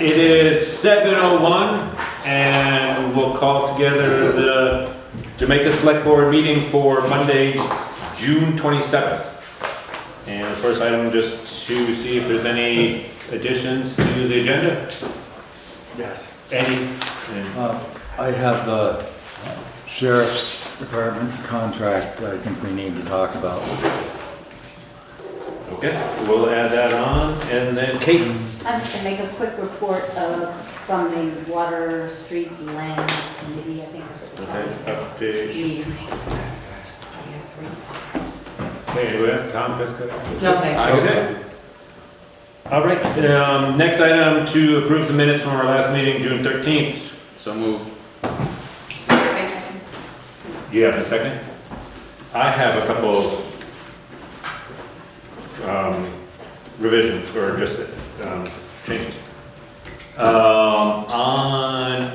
It is 7:01 and we'll call together the Jamaica Selectboard Meeting for Monday, June 27th. And the first item, just to see if there's any additions to the agenda. Yes. Any? I have the sheriff's department contract that I think we need to talk about. Okay, we'll add that on. And then Kate. I'm just gonna make a quick report from the Water Street Land Committee, I think that's what they call Okay, it. update. Meeting. Hey, we have Tom Pesca. No, thank you. Okay. All right, next item, to approve the minutes from our last meeting, June 13th. So moved. You have a second? I have a couple revisions, or just changes. On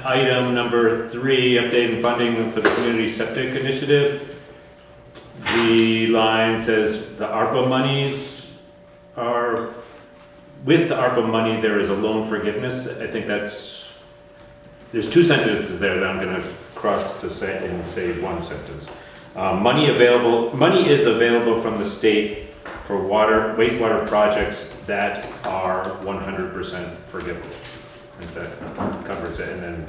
item number 3, updating funding for the community septic initiative, the line says the ARPA monies are, with the ARPA money, there is a loan forgiveness. I think there's 2 sentences there that I'm gonna cross to say, and say one sentence. Money is available from the state for wastewater projects that are 100% forgivable. And that covers it, and then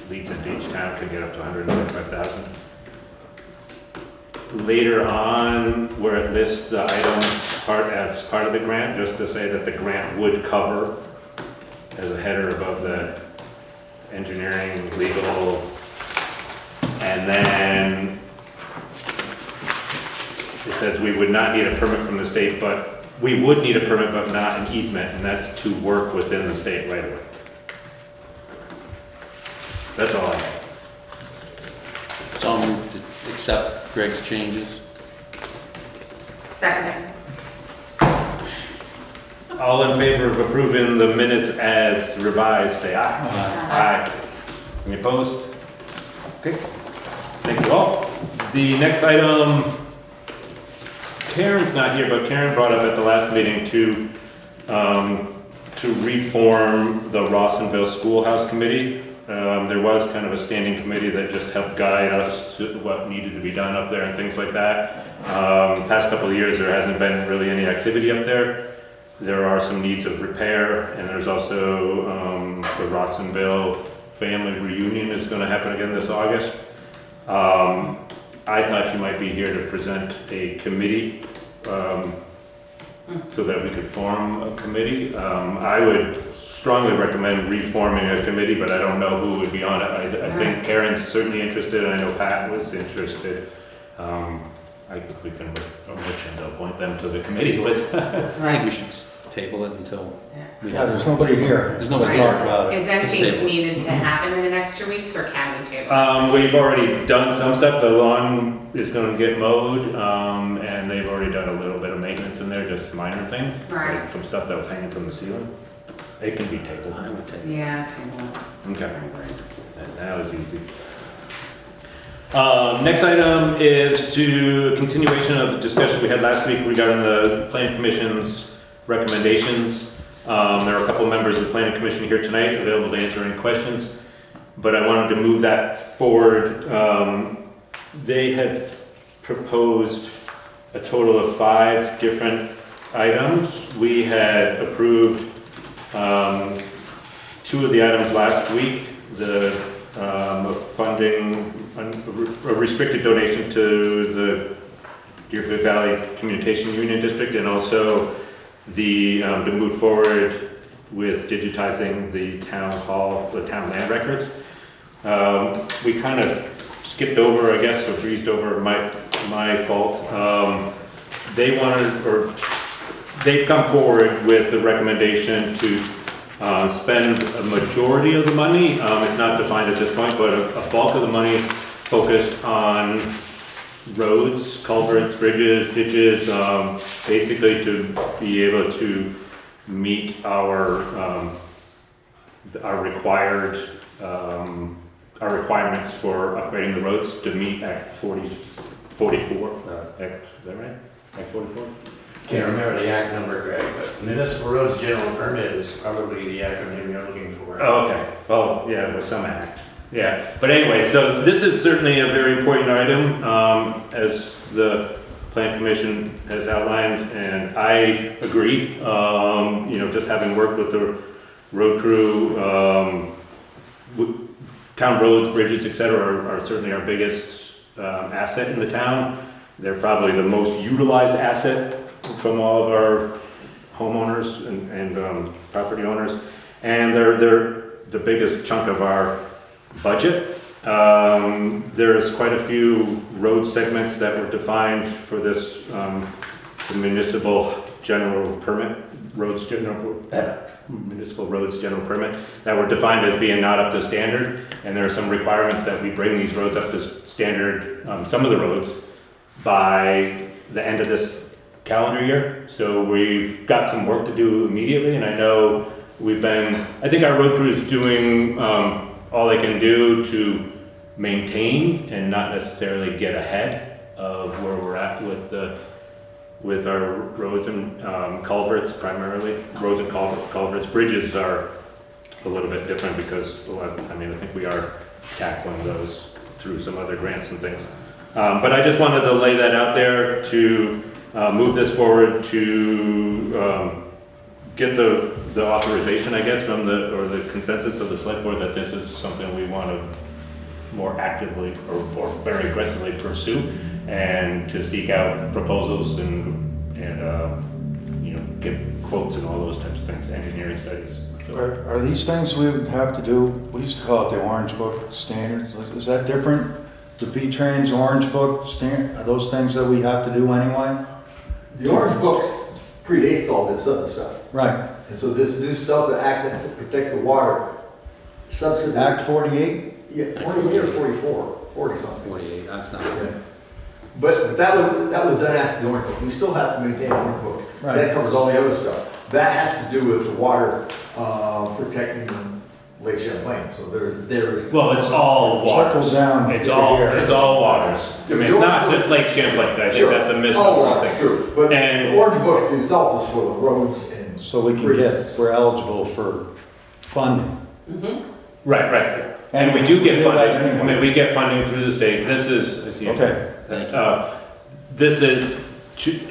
leads into each town can get up to 125,000. Later on, where it lists the items as part of the grant, just to say that the grant would cover, as a header above the engineering, legal, and then it says we would not need a permit from the state, but we would need a permit but not an easement, and that's to work within the state right away. That's all I have. So I'll move to accept Greg's changes. Second. All in favor of approving the minutes as revised, say aye. Aye. Any opposed? Okay, thank you all. The next item, Karen's not here, but Karen brought up at the last meeting to reform the Rawsonville Schoolhouse Committee. There was kind of a standing committee that just helped guide us to what needed to be done up there and things like that. Past couple of years, there hasn't been really any activity up there. There are some needs of repair, and there's also the Rawsonville family reunion is going to happen again this August. I thought you might be here to present a committee so that we could form a committee. I would strongly recommend reforming a committee, but I don't know who would be on it. I think Karen's certainly interested, and I know Pat was interested. We can make a motion to appoint them to the committee with. Right. We should table it until we Yeah, there's nobody here. There's nobody to talk about it. Is anything needed to happen in the next 2 weeks, or can we table? We've already done some stuff. The lawn is going to get mowed, and they've already done a little bit of maintenance in there, just minor things. Right. Like some stuff that was hanging from the ceiling. It can be tabled. I would table. Yeah, table. Okay, that was easy. Next item is to continuation of the discussion we had last week regarding the Planning Commission's recommendations. There are a couple members of the Planning Commission here tonight available to answer any questions, but I wanted to move that forward. They had proposed a total of 5 different items. We had approved 2 of the items last week, the funding, a restricted donation to the Deerfield Valley Communication Union District, and also to move forward with digitizing the town hall, the town land records. We kind of skipped over, I guess, or breezed over, my fault. They've come forward with the recommendation to spend a majority of the money. It's not defined at this point, but a bulk of the money is focused on roads, culverts, bridges, ditches, basically to be able to meet our requirements for upgrading the roads to meet Act 44. Act, is that right? Act 44? Can't remember the act number, Greg, but municipal roads general permit is probably the acronym you're looking for. Oh, okay. Well, yeah, with some act. Yeah, but anyway, so this is certainly a very important item, as the Plan Commission has outlined, and I agree. You know, just having worked with the road crew, town roads, bridges, et cetera, are certainly our biggest asset in the town. They're probably the most utilized asset from all of our homeowners and property owners, and they're the biggest chunk of our budget. There's quite a few road segments that were defined for this the municipal general permit, municipal roads general permit, that were defined as being not up to standard, and there are some requirements that we bring these roads up to standard, some of the roads, by the end of this calendar year. So we've got some work to do immediately, and I know I think our road crew is doing all they can do to maintain and not necessarily get ahead of where we're at with our roads and culverts primarily. Roads and culverts. Bridges are a little bit different because, I think we are tackling those through some other grants and things. But I just wanted to lay that out there to move this forward to get the authorization, I guess, or the consensus of the select board that this is something we want to more actively or very aggressively pursue, and to seek out proposals and get quotes and all those types of things, engineering studies. So, Are these things we would have to do, we used to call it the Orange Book standards, is that different? The V-Trans Orange Book standard, are those things that we have to do anyway? The Orange Books predates all this other stuff. Right. And so this new stuff, the act that's to protect the water, subsidy. Act 48? Yeah, 48 or 44, 40 something. 48, that's not. Yeah. But that was done after the Orange Book. We still have to maintain the Orange Book. Right. That covers all the other stuff. That has to do with the water protecting Lake Champlain. So there's. well, it's all waters. Trickles down. It's all waters. I mean, it's not just Lake Champlain. I think Sure. that's a Oh, misnomer. well, that's true. But And- the Orange Book itself is for the roads and. So we can bridges. we're eligible for funding. Right. And we do get We do that funding. I mean, anyways. we get funding through the state. This is, Okay. Thank you. this is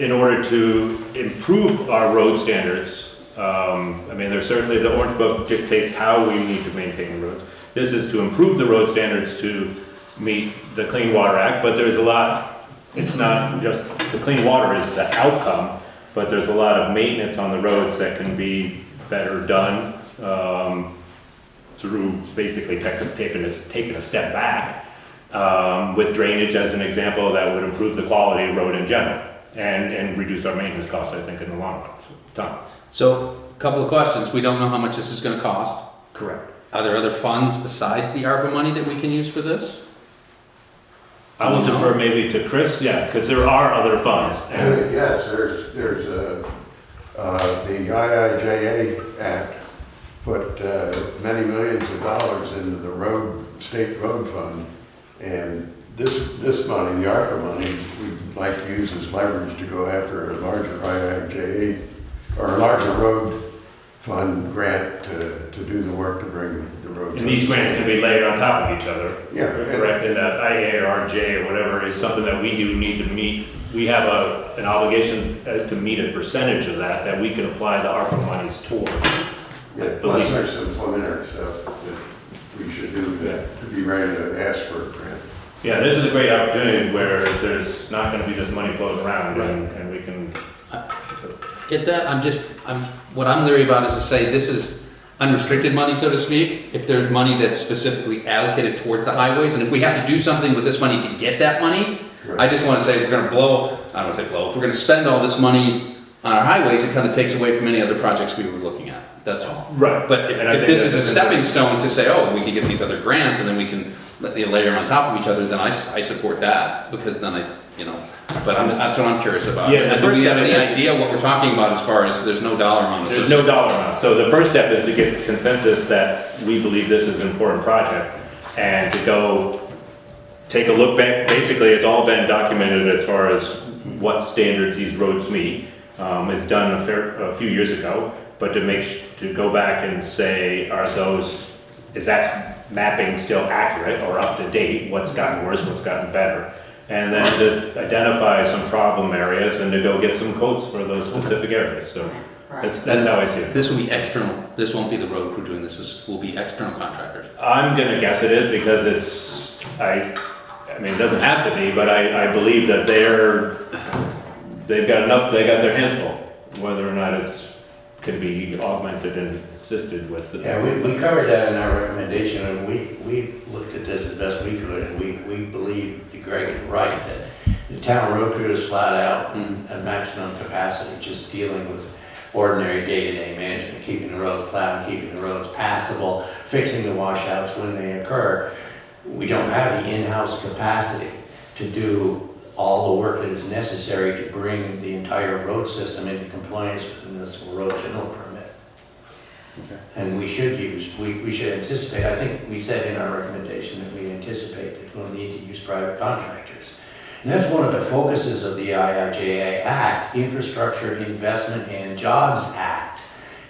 in order to improve our road standards. There's certainly, the Orange Book dictates how we need to maintain the roads. This is to improve the road standards to meet the Clean Water Act, but there's a lot, it's not just, the clean water is the outcome, but there's a lot of maintenance on the roads that can be better done, through basically taking a step back, with drainage as an example that would improve the quality of road in general and reduce our maintenance costs, I think, in the long run. Tom? So, a couple of questions. We don't know how much this is gonna cost. Correct. Are there other funds besides the ARPA money that we can use for this? I will defer maybe to Chris, yeah, because there are other funds. Yes, there's the IIJA Act put many millions of dollars into the state road fund, and this money, the ARPA money, we'd like to use as leverage to go after a larger IIJA or a larger road fund grant to do the work to bring the roads. And these grants can be layered on top of each other. Yeah. Correct, and that IARJ or whatever is something that we do need to meet. We have an obligation to meet a percentage of that we can apply the ARPA monies toward. Yeah, plus there's some preliminary stuff that we should do to be ready to ask for a grant. Yeah, this is a great opportunity where there's not gonna be this money floating around and we can. Get that? What I'm leery about is to say this is unrestricted money, so to speak. If there's money that's specifically allocated towards the highways, and if we have to do something with this money to get that money, I just want to say if we're going to if we're going to spend all this money on our highways, it kind of takes away from any other projects we were looking at. That's all. Right. But if this is a stepping stone to say, oh, we can get these other grants and then we can layer them on top of each other, then I support that, because then but that's what I'm curious about. Yeah, the Do first we have step any is- idea what we're talking about as far as there's no dollar amount? There's no dollar amount. So the first step is to get consensus that we believe this is an important project, and to go take a look back. Basically, it's all been documented as far as what standards these roads meet. is done a few years ago, but to go back and say, is that mapping still accurate or up to date? What's gotten worse, what's gotten better? And then to identify some problem areas and to go get some quotes for those specific areas. So that's how I see it. This will be external, this won't be the road crew doing this, this will be external contractors. I'm gonna guess it is because I mean, it doesn't have to be, but I believe that they've got their hands full, whether or not could be augmented and assisted with. Yeah, we covered that in our recommendation, and we looked at this as best we could, and we believe that Greg is right, that the town road crew is flat out at maximum capacity, just dealing with ordinary day-to-day management, keeping the roads plowed, keeping the roads passable, fixing the washouts when they occur. We don't have the in-house capacity to do all the work that is necessary to bring the entire road system into compliance with the municipal road general permit. Okay. And we should anticipate, I think we said in our recommendation that we anticipate that we'll need to use private contractors. And that's one of the focuses of the IIJA Act, Infrastructure Investment and Jobs Act.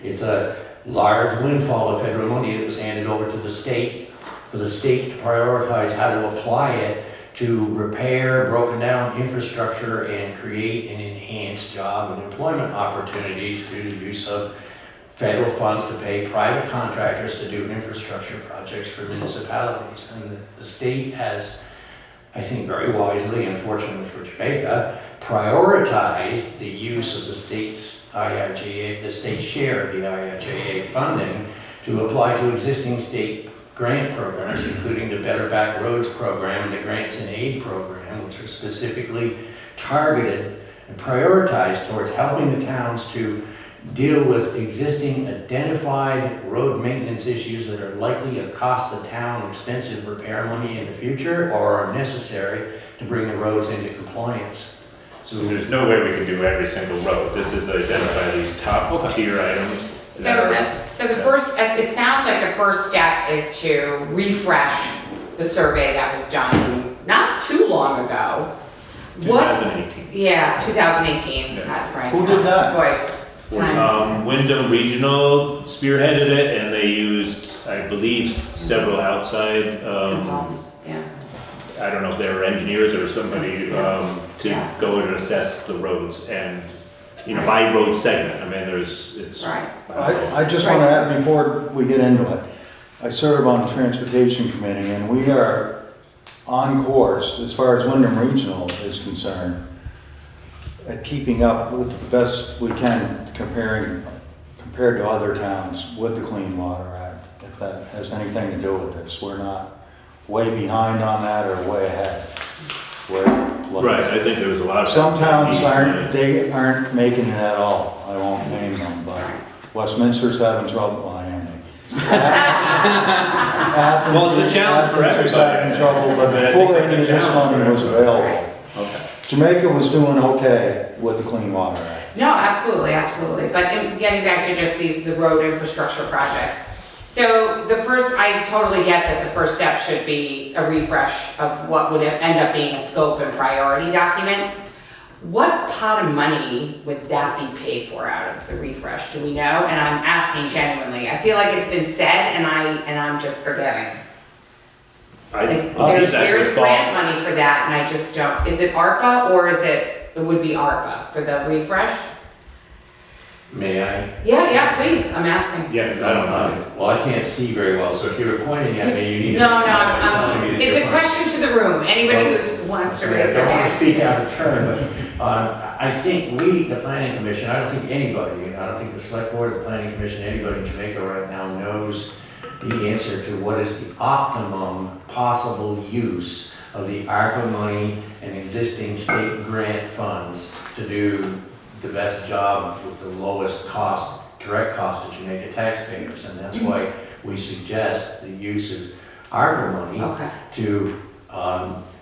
It's a large windfall of federal money that was handed over to the state for the states to prioritize how to apply it to repair broken down infrastructure and create and enhance job and employment opportunities through the use of federal funds to pay private contractors to do infrastructure projects for municipalities. And the state has, I think very wisely, unfortunately for Jamaica, prioritized the use of the state's IIJA, the state share of the IIJA funding to apply to existing state grant programs, including the Better Back Roads program and the Grants and Aid program, which are specifically targeted and prioritized towards helping the towns to deal with existing identified road maintenance issues that are likely to cost the town extensive repair money in the future or are necessary to bring the roads into compliance. So there's no way we can do every single road. This is identify these top tier items. So the first, it sounds like the first step is to refresh the survey that was done not too long ago. 2018. Yeah, 2018. Yeah. God, Frank. Who did that? Boy, time. Wyndham Regional spearheaded it, and they used, I believe, several outside, Consultants, yeah. I don't know if they were engineers or somebody, to go and assess the roads and, by road segment. I mean, it's. Right. I just want to add before we get into it, I serve on the Transportation Committee and we are on course as far as Wyndham Regional is concerned at keeping up with the best we can compared to other towns with the Clean Water Act. If that has anything to do with this, we're not way behind on that or way ahead. Right, I think there was a lot of. Some towns aren't making it at all. I won't name them, but Westminster's having trouble. Well, I am. Well, it's a challenge for Athens is having everybody. trouble, but I mean, I before think any of it's a this challenge money for was everybody. available, Okay. Jamaica was doing okay with the Clean Water Act. No, absolutely, absolutely. But getting back to just the road infrastructure projects. So I totally get that the first step should be a refresh of what would end up being a scope and priority document. What pot of money would that be paid for out of the refresh? Do we know? And I'm asking genuinely. I feel like it's been said and I'm just forgetting. There's grant money for that and I just don't. Is it ARPA or it would be ARPA for the refresh? May I? Yeah, please, I'm asking. Yeah, I don't know. Well, I can't see very well, so if you were pointing at me, you need to. No, it's a question to the room, anybody who wants to raise I their don't want to hand. speak out of turn, but I think the planning commission, I don't think anybody, I don't think the select board, the planning commission, anybody in Jamaica right now knows the answer to what is the optimum possible use of the ARPA money and existing state grant funds to do the best job with the lowest cost, direct cost to Jamaica taxpayers. And that's why we suggest the use of ARPA money to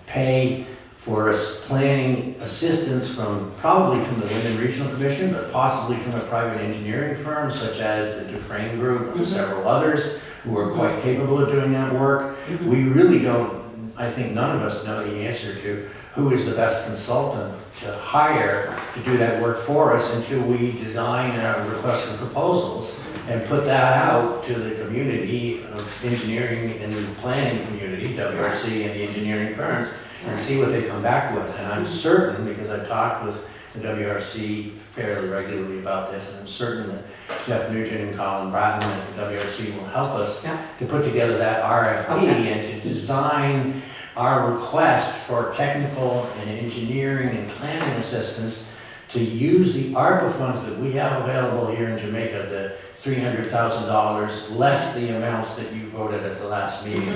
pay for planning assistance probably from the Wyndham Regional Commission, but possibly from a private engineering firm such as the Dufresne Group and several others who are quite capable of doing that work. We really don't, I think none of us know the answer to who is the best consultant to hire to do that work for us until we design our request for proposals and put that out to the community of engineering and the planning community, WRC and the engineering firms, and see what they come back with. And I'm certain, because I've talked with the WRC fairly regularly about this, and I'm certain that Jeff Nugent and Colin Bratton at the WRC will help us to put together that RFP and to design our request for technical and engineering and planning assistance to use the ARPA funds that we have available here in Jamaica, the $300,000 less the amounts that you voted at the last meeting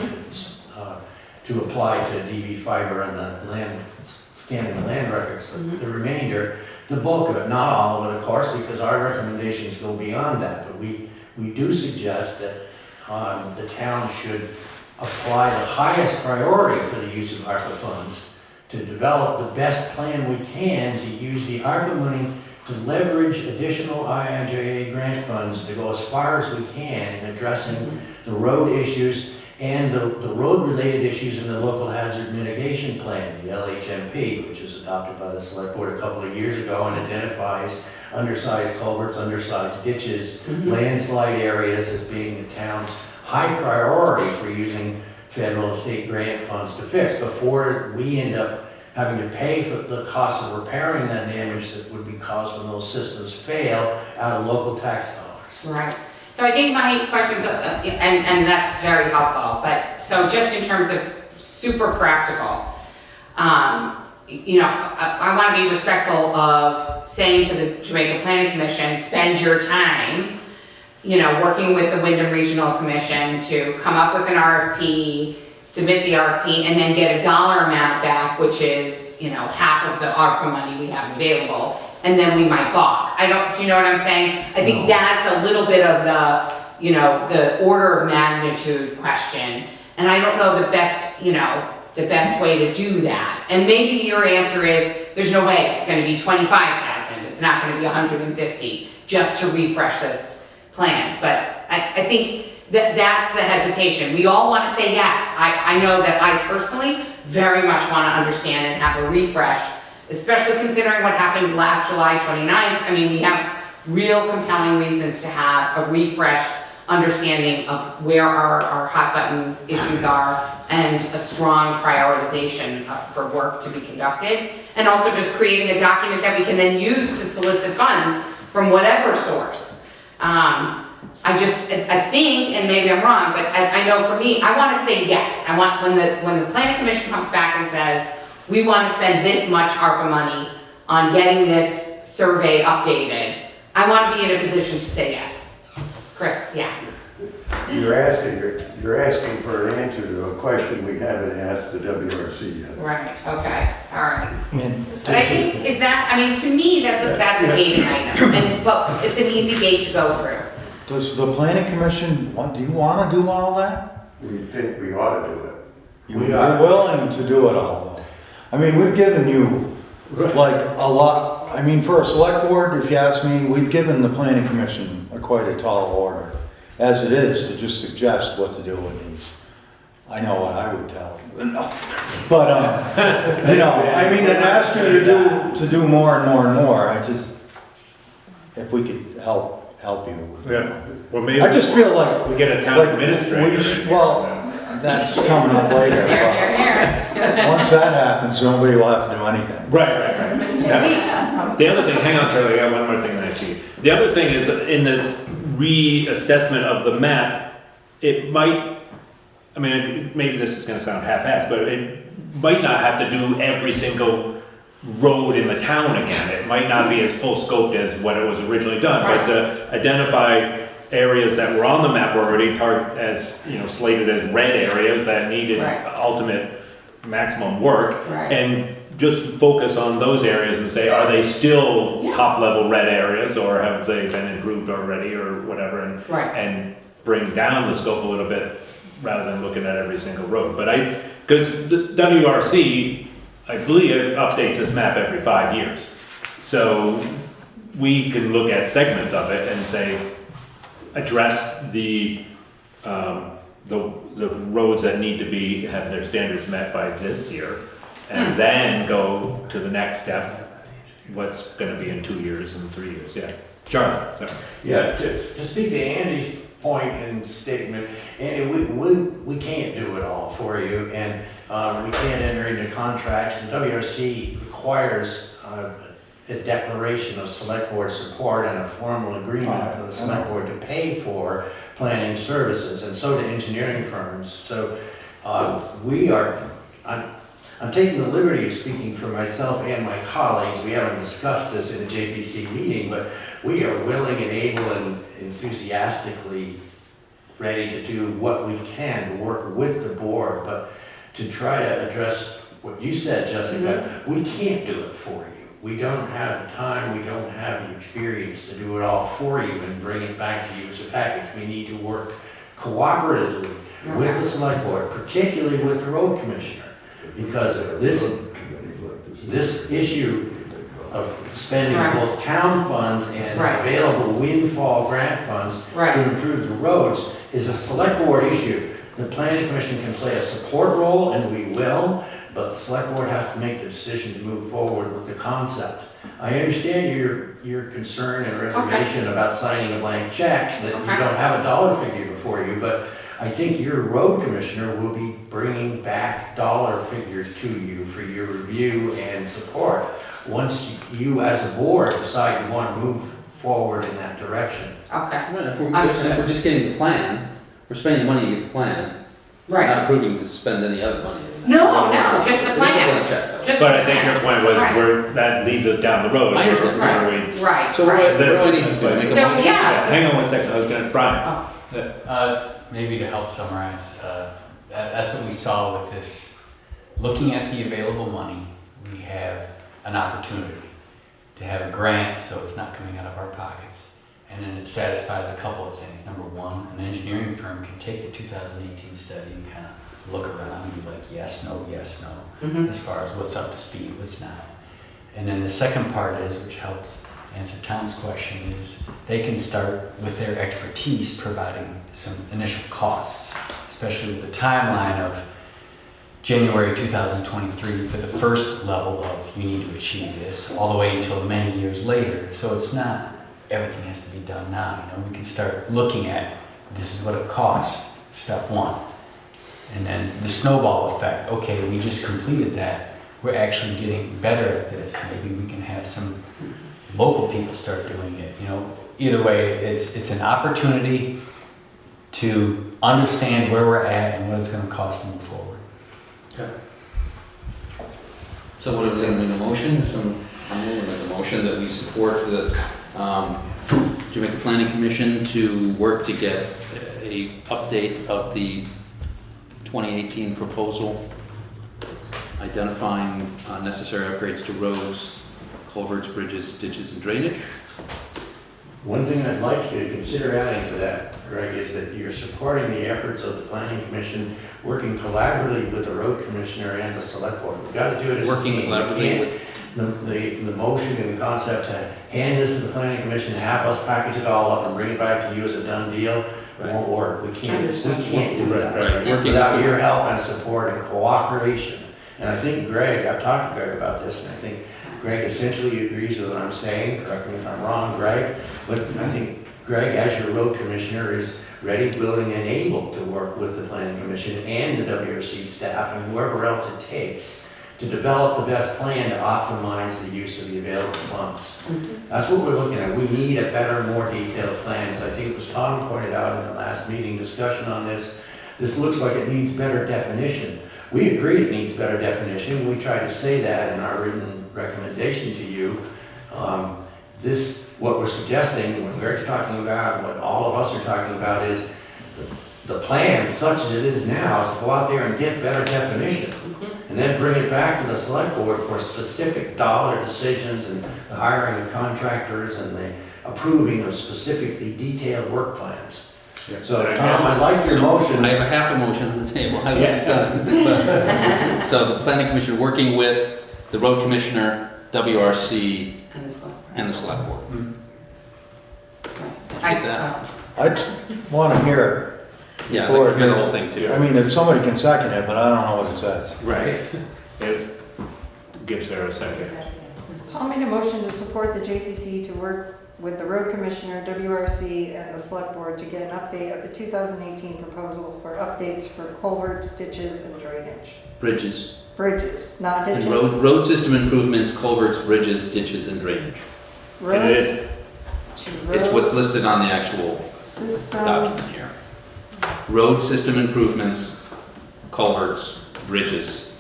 to apply to DB fiber and the land, scanning land records for the remainder, the bulk of it, not all of it, of course, because our recommendations go beyond that, but we do suggest that the town should apply the highest priority for the use of ARPA funds to develop the best plan we can to use the ARPA money to leverage additional IIJA grant funds to go as far as we can in addressing the road issues and the road-related issues in the local hazard mitigation plan, the LHMP, which was adopted by the select board a couple of years ago and identifies undersized culverts, undersized ditches, landslide areas as being the town's high priority for using federal and state grant funds to fix before we end up having to pay for the cost of repairing that damage that would be caused when those systems fail out of local tax dollars. Right. So I think my questions, and that's very helpful, but so just in terms of super practical, you know, I want to be respectful of saying to the Jamaica Planning Commission, spend your time, you know, working with the Wyndham Regional Commission to come up with an RFP, submit the RFP, and then get a dollar amount back, which is, you know, half of the ARPA money we have available, and then we might balk. Do you know what I'm saying? I think that's a little bit of the, you know, the order of magnitude question, and I don't know the best, you know, the best way to do that. And maybe your answer is, there's no way it's gonna be 25,000, it's not gonna be 150, just to refresh this plan. But I think that's the hesitation. We all want to say yes. I know that I personally very much want to understand and have a refresh, especially considering what happened last July 29th. I mean, we have real compelling reasons to have a refresh understanding of where our hot button issues are and a strong prioritization for work to be conducted. And also just creating a document that we can then use to solicit funds from whatever source. I think, and maybe I'm wrong, but I know for me, I want to say yes. I want, when the planning commission comes back and says, we want to spend this much ARPA money on getting this survey updated, I want to be in a position to say yes. Chris, yeah. You're asking for an answer to a question we haven't asked the WRC yet. Right, okay, all right. And But I think, is that, I mean, to me, that's a gating item, but it's an easy gate to go through. does the planning commission, do you want to do all that? We think we ought to do it. You're willing to do it all? I mean, we've given you like a lot. I mean, for a select board, if you ask me, we've given the planning commission quite a tall order, as it is, to just suggest what to do with these. I know what I would tell them, but you know, I mean, and ask you to do more and more and more. If we could help you. Yeah, well, maybe I just feel like we get a town administrator. well, that's coming up later. Here. Once that happens, nobody will have to do anything. Right. Yeah. The other thing, hang on, Charlie, I got one more thing that I see. The other thing is, in the reassessment of the map, it might, I mean, maybe this is gonna sound half-assed, but it might not have to do every single road in the town again. It might not be as full scoped as what it was originally done, but to identify areas that were on the map already, as, you know, slated as red areas that needed ultimate maximum work, and just focus on those areas and say, are they still top level red areas, or have they been improved already, or whatever, and bring down the scope a little bit rather than looking at every single road. But because the WRC, I believe, it updates this map every 5 years. So we can look at segments of it and say, address the roads that need to have their standards met by this year, and then go to the next step, what's gonna be in 2 years and 3 years, yeah. Charlie, sorry. Yeah, to speak to Andy's point and statement, Andy, we can't do it all for you, and we can't enter into contracts, and WRC requires a declaration of select board support and a formal agreement for the select board to pay for planning services, and so do engineering firms. So I'm taking the liberty of speaking for myself and my colleagues. We haven't discussed this in a JPC meeting, but we are willing and able and enthusiastically ready to do what we can to work with the board, but to try to address what you said, Jessica, we can't do it for you. We don't have the time, we don't have the experience to do it all for you and bring it back to you as a package. We need to work cooperatively with the select board, particularly with the road commissioner, because this issue of spending both town funds and available windfall grant funds to improve the roads is a select board issue. The planning commission can play a support role, and we will, but the select board has to make the decision to move forward with the concept. I understand your concern and reservation about signing a blank check, that you don't have a dollar figure before you, but I think your road commissioner will be bringing back dollar figures to you for your review and support once you as a board decide you want to move forward in that direction. Okay. Well, if we're just getting the plan, we're spending money to get the plan. Right. Not approving to spend any other money. No, just the It is a plan. blank check, though. Just But the I think plan. your point was Right. that leads us down the road. I understand. Where we- Right. So what do I need to do? Make a So, motion? yeah. Hang on one second, I was gonna, Brian. Maybe to help summarize, that's what we saw with this. Looking at the available money, we have an opportunity to have a grant so it's not coming out of our pockets. And then it satisfies a couple of things. Number one, an engineering firm can take the 2018 study and kind of look around and be like, yes, no, as far as what's up to speed, what's not. And then the second part is, which helps answer Tom's question, is they can start with their expertise providing some initial costs, especially with the timeline of January 2023 for the first level of you need to achieve this, all the way until many years later. So it's not everything has to be done now. We can start looking at this is what it costs, step one. And then the snowball effect. Okay, we just completed that. We're actually getting better at this. Maybe we can have some local people start doing it. Either way, it's an opportunity to understand where we're at and what it's going to cost to move forward. Okay. So what are we going to make a motion? So I'm going to make a motion that we support the Jamaica Planning Commission to work to get a update of the 2018 proposal, identifying necessary upgrades to roads, culverts, bridges, ditches, and drainage. One thing I'd like you to consider adding to that, Greg, is that you're supporting the efforts of the planning commission, working collaboratively with the road commissioner and the select board. We've got to do it as a Working team. collaboratively. The motion and the concept to hand this to the planning commission, have us package it all up and bring it back to you as a done deal, won't work. We can't do that. Right. Working Without your help and support and cooperation. And I think Greg, I've talked to Greg about this, and I think Greg essentially agrees with what I'm saying. Correct me if I'm wrong, Greg. But I think Greg, as your road commissioner, is ready, willing, and able to work with the planning commission and the WRC staff and whoever else it takes to develop the best plan to optimize the use of the available funds. That's what we're looking at. We need a better, more detailed plan. As I think it was Tom pointed out in the last meeting discussion on this, this looks like it needs better definition. We agree it needs better definition. We tried to say that in our written recommendation to you. What we're suggesting, what Greg's talking about, and what all of us are talking about is the plan, such as it is now, is to go out there and get better definition. And then bring it back to the select board for specific dollar decisions and the hiring of contractors and the approving of specifically detailed work plans. So Tom, I like your motion. I have a half a motion on the table. I wasn't done. So the planning commission working with the road commissioner, WRC, and the select board. I just want to hear Yeah, Before- like, hear the whole thing too. I mean, if somebody can second it, but I don't know what it says. Right. If, give Sarah a second. Tom made a motion to support the JPC to work with the road commissioner, WRC, and the select board to get an update of the 2018 proposal for updates for culverts, ditches, and drainage. Bridges. Bridges, not And ditches. road system improvements, culverts, bridges, ditches, and drainage. It Road is, to It's road what's listed on the actual system. document here. Road system improvements, culverts, bridges,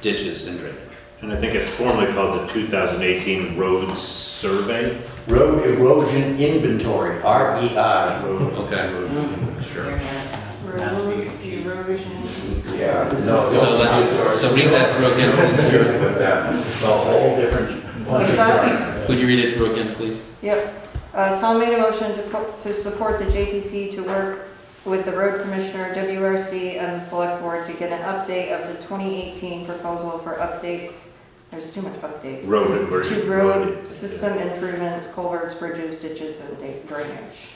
ditches, and drainage. and I think it's formally called the 2018 Roads Survey. Road erosion inventory, REI. Okay. Sure. Road erosion. Yeah. No, So read that through again, please. With that, it's a whole different. What's that? Could you read it through again, please? Yep. Tom made a motion to support the JPC to work with the road commissioner, WRC, and the select board to get an update of the 2018 proposal for updates. There's too much updates. Road. To road system improvements, culverts, bridges, ditches, and drainage.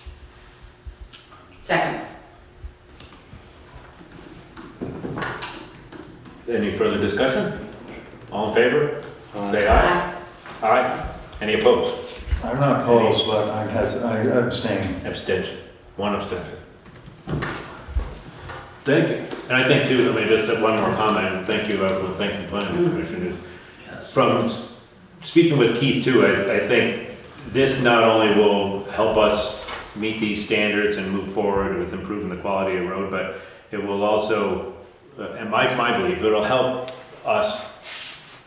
Second. Any further discussion? All in favor? Say aye. Aye. Any opposed? I'm not opposed, but I abstain. Abstention. One abstention. Thank you. And I think too, I mean, just one more comment, thank you, everyone, thank you, planning commission, is Yes. from speaking with Keith too, I think this not only will help us meet these standards and move forward with improving the quality of road, but it will also, and my belief, it'll help us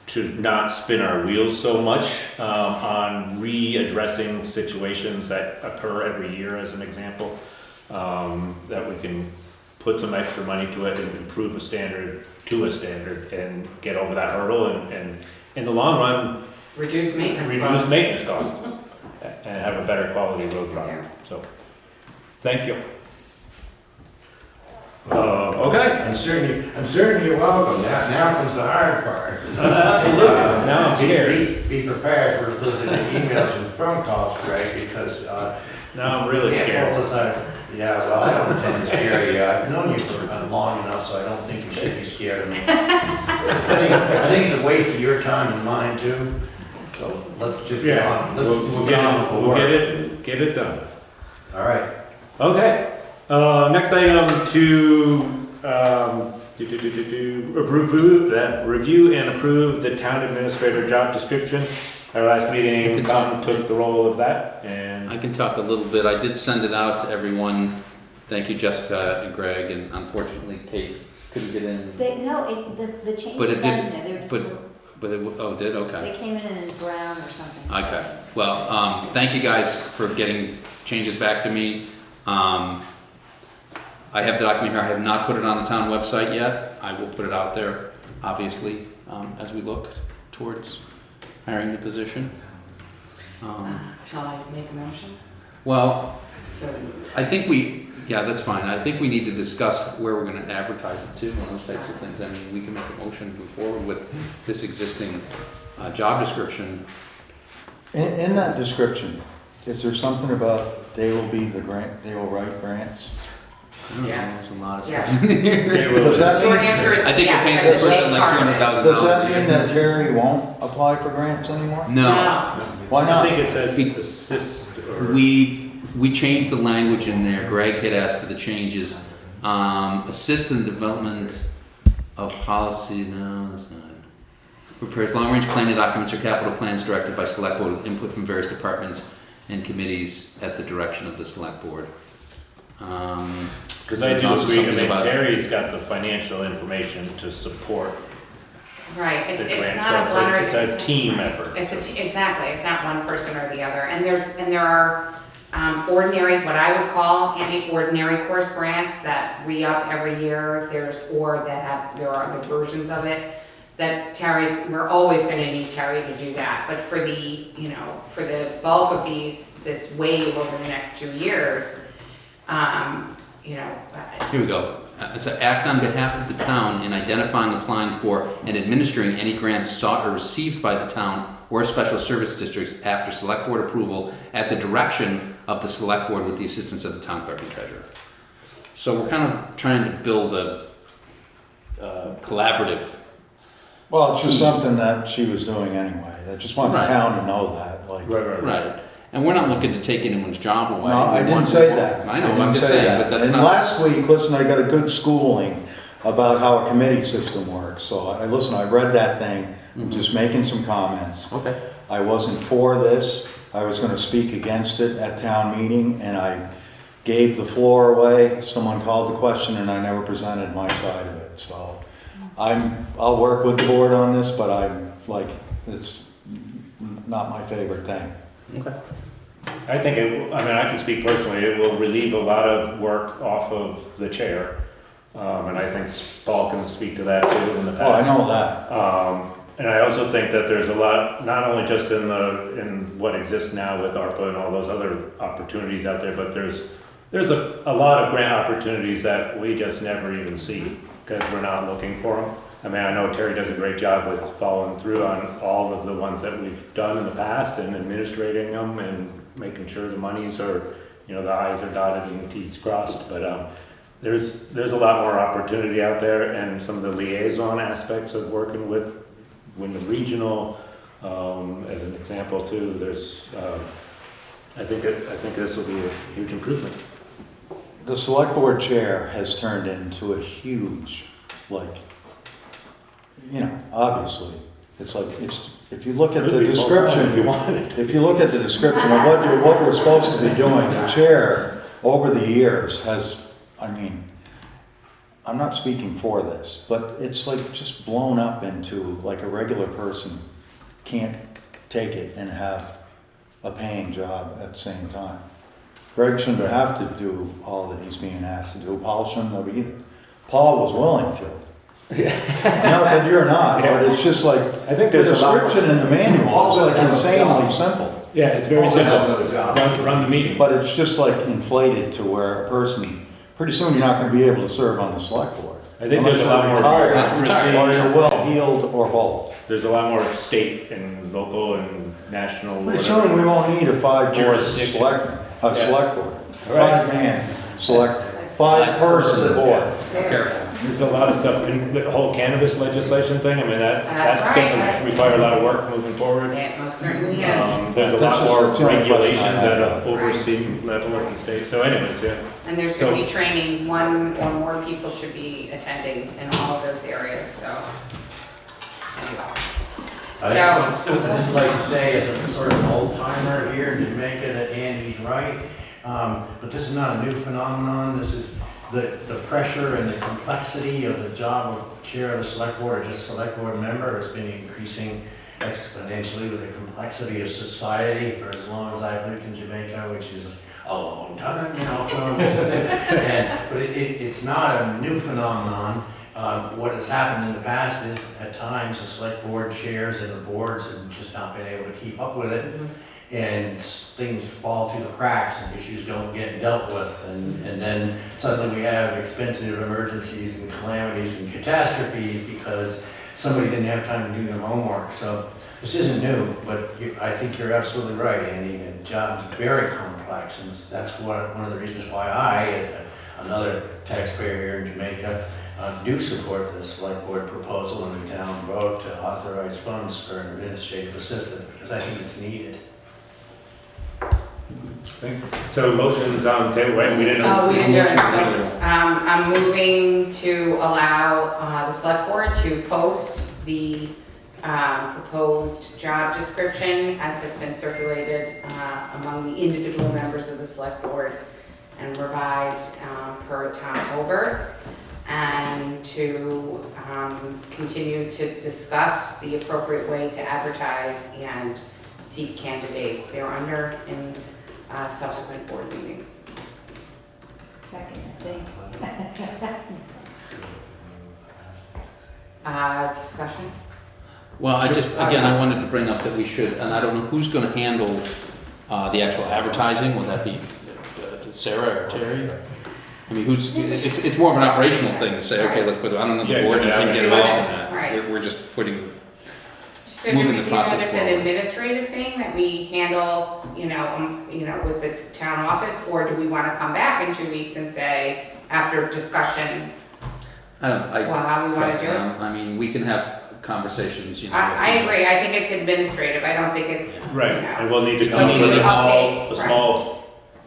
to not spin our wheels so much on readdressing situations that occur every year, as an example, that we can put some extra money to it and improve a standard to a standard and get over that hurdle and in the long run, Reduce maintenance reduce costs. maintenance costs and have a better quality road product. So, thank you. Okay. I'm certain you're welcome. Now comes the hard part. Absolutely. Now I'm scared. Be prepared for listening to emails and phone calls, Greg, because Now I'm really can't scared. pull this out. Yeah, well, I don't intend to scare you. I've known you for long enough, so I don't think you should be scared of me. I think it's a waste of your time and mine too. So let's just get on. Let's get on with the We'll work. get it done. All right. Okay. Next item to review and approve the town administrator job description. Our last meeting, Tom took the role of that, and I can talk a little bit. I did send it out to everyone. Thank you, Jessica and Greg, and unfortunately Kate couldn't get in. The change But was it done didn't- in there, they were just, but- But it, oh, did? Okay. they came in brown or something. Okay, well, thank you guys for getting changes back to me. I have the document here, I have not put it on the town website yet. I will put it out there, obviously, as we look towards hiring the position. Shall I make a motion? Well, So, I think that's fine. I think we need to discuss where we're gonna advertise it to and those types of things. I mean, we can make a motion to move forward with this existing job description. In that description, is there something about they will write grants? I don't know, Yes. there's a lot of Yes. stuff in here. Does that short mean, answer is I think we're yes, paying that's this a person big like part of it. $200,000. does that mean that Terry won't apply for grants anymore? No. Why I not? think it says assist or. We changed the language in there. Greg had asked for the changes. Assist in the development of policy, no, that's not it. Prepares long-range planning documents or capital plans directed by select board with input from various departments and committees at the direction of the select board. Because I there's do also agree, I something mean, about- Terry's got the financial information to support Right, the it's grant, not a so one or. it's a team effort. Exactly, it's not one person or the other. And there are ordinary, what I would call, Andy, ordinary course grants that re-up every year. There are the versions of it that we're always gonna need Terry to do that. But for the bulk of this wave over the next 2 years, Here we go. So act on behalf of the town in identifying, applying for, and administering any grants sought or received by the town or special service districts after select board approval at the direction of the select board with the assistance of the town clerk and treasurer. So we're kind of trying to build a collaborative Well, it's just something that she was doing anyway. I just want the Right. town to know that, like. Right. And we're not looking to take anyone's job away. No, I We didn't want say people- that. I know, didn't I'm just say saying, that. but that's And not. last week, listen, I got a good schooling about how a committee system works. So I read that thing, I'm just making some comments. Okay. I wasn't for this. I was gonna speak against it at town meeting, and I gave the floor away. Someone called the question, and I never presented my side of it. So I'll work with the board on this, but it's not my favorite thing. Okay. I think I can speak personally, it will relieve a lot of work off of the chair. And I think Paul can speak to that too in the Oh, I past. know that. And I also think that there's a lot, not only just in what exists now with ARPA and all those other opportunities out there, but there's a lot of grant opportunities that we just never even see because we're not looking for them. I mean, I know Terry does a great job with following through on all of the ones that we've done in the past and administrating them and making sure the monies are, the I's are dotted and the T's crossed. But there's a lot more opportunity out there, and some of the liaison aspects of working with when the regional, as an example too, there's, I think this will be a huge improvement. The select board chair has turned into a huge, obviously, if you look at the description, If you wanted. if you look at the description of what we're supposed to be doing, the chair over the years has, I'm not speaking for this, but it's just blown up into a regular person can't take it and have a paying job at the same time. Greg shouldn't have to do all that he's being asked to do. Paul shouldn't have either. Paul was willing to. Not that you're not, but it's just I think the there's a lot- description in the manual is insanely simple. Yeah, it's very Also have simple. another job. Run the meeting. But it's just inflated to where a person, pretty soon you're not gonna be able to serve on the select board. I think there's a lot more Unless you're retired, or you're bureaucracy. well-heeled, or both. There's a lot more state and local and national. Pretty whatever. soon, we won't need a five-board Jurisdiction. select board, Right. five-man select, five-person board. Careful. There's a lot of stuff in the whole cannabis legislation thing. I mean, that's That's gonna right. require a lot of work moving forward. It most certainly is. There's a That's lot more just the only question I regulations have. at an overseeing level at the state. So anyways, yeah. And there's gonna be training, one or more people should be attending in all of those areas, so. Anyway. I just like to say, as a sort of old timer here in Jamaica, that Andy's right. But this is not a new phenomenon. This is the pressure and the complexity of the job of chair of the select board or just select board member has been increasing exponentially with the complexity of society for as long as I've lived in Jamaica, which is a long time, but it's not a new phenomenon. What has happened in the past is, at times, the select board chairs and the boards have just not been able to keep up with it, and things fall through the cracks and issues don't get dealt with, and then suddenly we have expensive emergencies and calamities and catastrophes because somebody didn't have time to do their homework. So this isn't new, but I think you're absolutely right, Andy. The job is very complex, and that's one of the reasons why I, as another taxpayer here in Jamaica, do support the select board proposal in the town vote to authorize funds for an administrative assistant, because I think it's needed. So motion's on the table, right? We didn't. Oh, we didn't do it. So, I'm moving to allow the select board to post the proposed job description as has been circulated among the individual members of the select board and revised per Tom Tolbert, and to continue to discuss the appropriate way to advertise and seek candidates. They're under in subsequent board meetings. Second, thanks. Discussion? Well, I wanted to bring up that we should, and I don't know who's gonna handle the actual advertising, will that be Sarah or Terry? I mean, it's more of an operational thing to say, okay, let's put, I don't know, the board needs to get involved in that. Right. We're just putting, So do moving we the feel process this an forward. administrative thing that we handle, with the town office, or do we wanna come back in 2 weeks and say, after discussion, I don't, well, how we wanna do it? I mean, we can have conversations, you know. I agree, I think it's administrative, I don't think it's, you Right, know. and we'll need to We come up need with to a update,